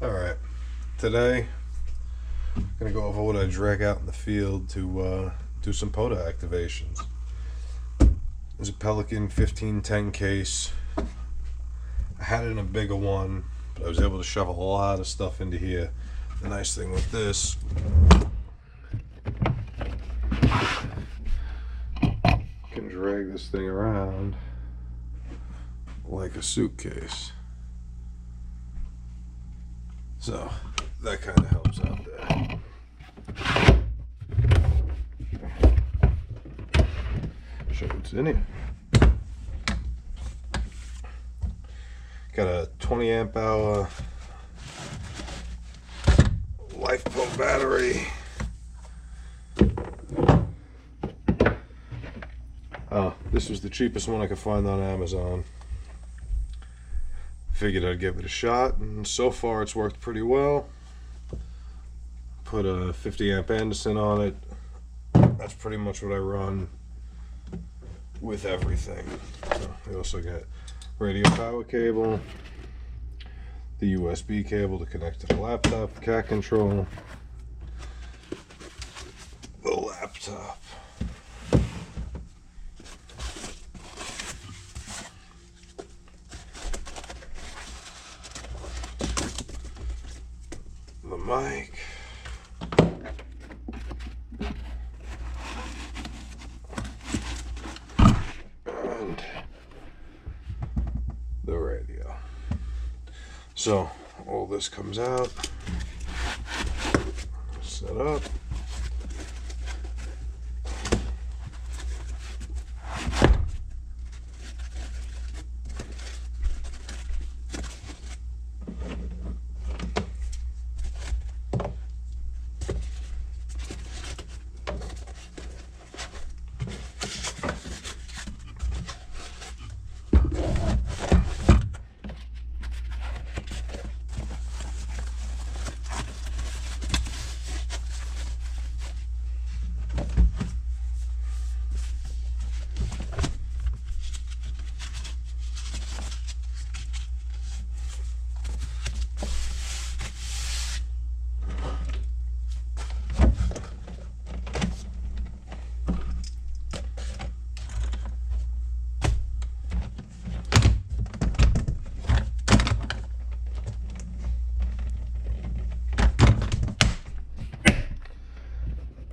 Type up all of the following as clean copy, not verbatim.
Alright, today I'm going to go over what I drag out in the field to do some POTA activations. There's a Pelican 1510 case. I had it in a bigger one, but I was able to shove a lot of stuff into here. The nice thing with this, you can drag this thing around like a suitcase. So that kind of helps out there. Show you what's in here. Got a 20 amp hour LifePo battery. This was the cheapest one I could find on Amazon. Figured I'd give it a shot, and so far it's worked pretty well. Put a 50 amp Anderson on it. That's pretty much what I run with everything. So we also got radio power cable, the USB cable to connect to the laptop, cat control, the laptop. The mic, and the radio. So all this comes out, set up.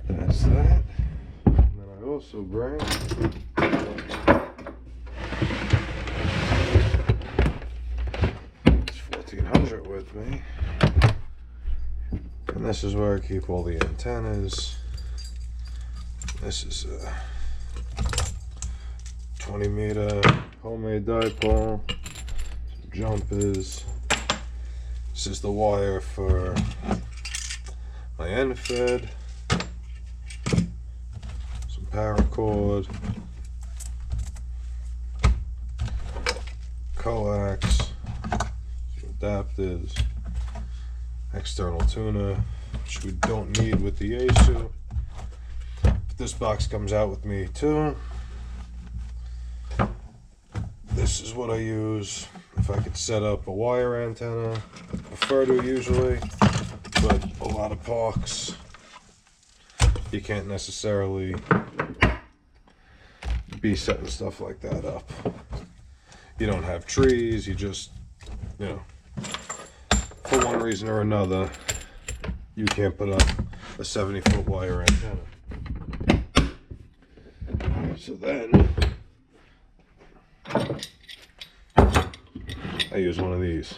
That's that. And then I also bring this 1400 with me. And this is where I keep all the antennas. This is a 20 meter homemade dipole, some jumpers. This is the wire for my end fed. Paracord, coax, adapters, external tuner, which we don't need with the Yaesu. But this box comes out with me too. This is what I use if I could set up a wire antenna. I prefer to usually, but a lot of parks you can't necessarily be setting stuff like that up. You don't have trees, you just, for one reason or another, you can't put up a 70-foot wire antenna. So then, I use one of these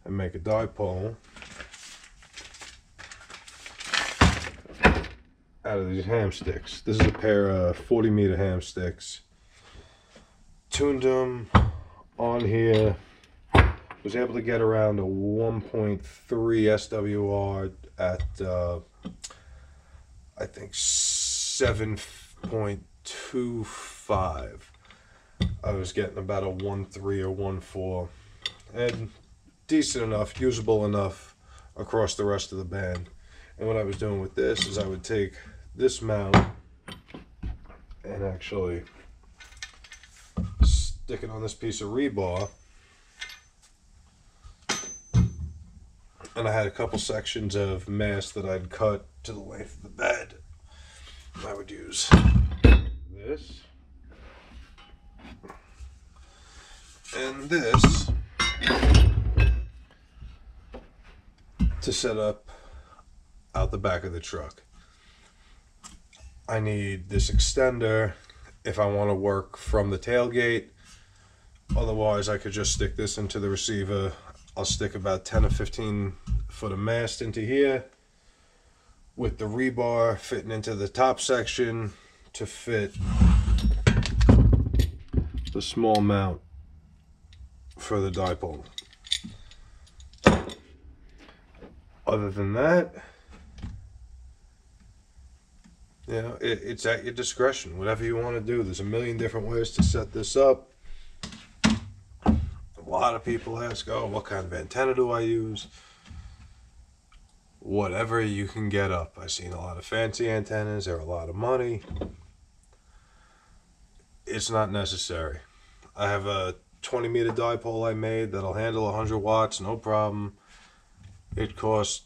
and make a dipole out of these ham sticks. This is a pair of 40 meter ham sticks. Tuned them on here. Was able to get around a 1.3 SWR at I think 7.25. I was getting about a 1.3 or 1.4, and decent enough, usable enough across the rest of the band. And what I was doing with this is I would take this mount and actually stick it on this piece of rebar and I had a couple sections of mast that I'd cut to the length of the bed. I would use this and this to set up out the back of the truck. I need this extender if I want to work from the tailgate. Otherwise, I could just stick this into the receiver. I'll stick about 10 or 15 foot of mast into here with the rebar fitting into the top section to fit the small mount for the dipole. Other than that, you know, it's at your discretion. Whatever you want to do. There's a million different ways to set this up. A lot of people ask, oh, what kind of antenna do I use? Whatever you can get up. I've seen a lot of fancy antennas. They're a lot of money. It's not necessary. I have a 20-meter dipole I made that'll handle 100 watts, no problem. It costs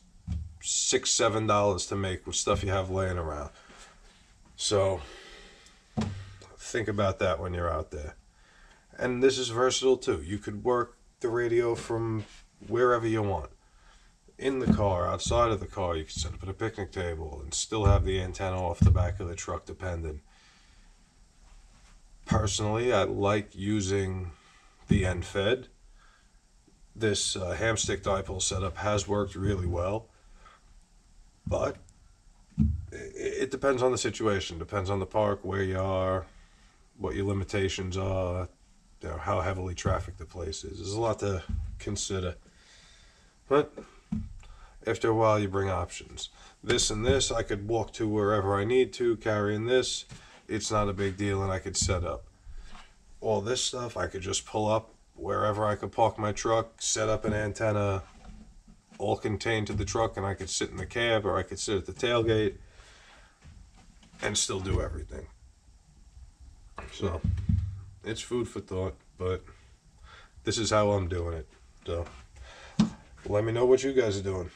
$6-7 to make with stuff you have laying around. So think about that when you're out there. And this is versatile too. You could work the radio from wherever you want. In the car, outside of the car, you can set up at a picnic table and still have the antenna off the back of the truck depending. Personally, I like using the end fed. This hamstick dipole setup has worked really well, but it depends on the situation, depends on the park, where you are, what your limitations are, you know, how heavily trafficked the place is. There's a lot to consider, but after a while you bring options. This and this I could walk to wherever I need to, carrying this, it's not a big deal, and I could set up. All this stuff I could just pull up wherever I could park my truck, set up an antenna, all contained to the truck, and I could sit in the cab or I could sit at the tailgate and still do everything. So it's food for thought, but this is how I'm doing it. So let me know what you guys are doing.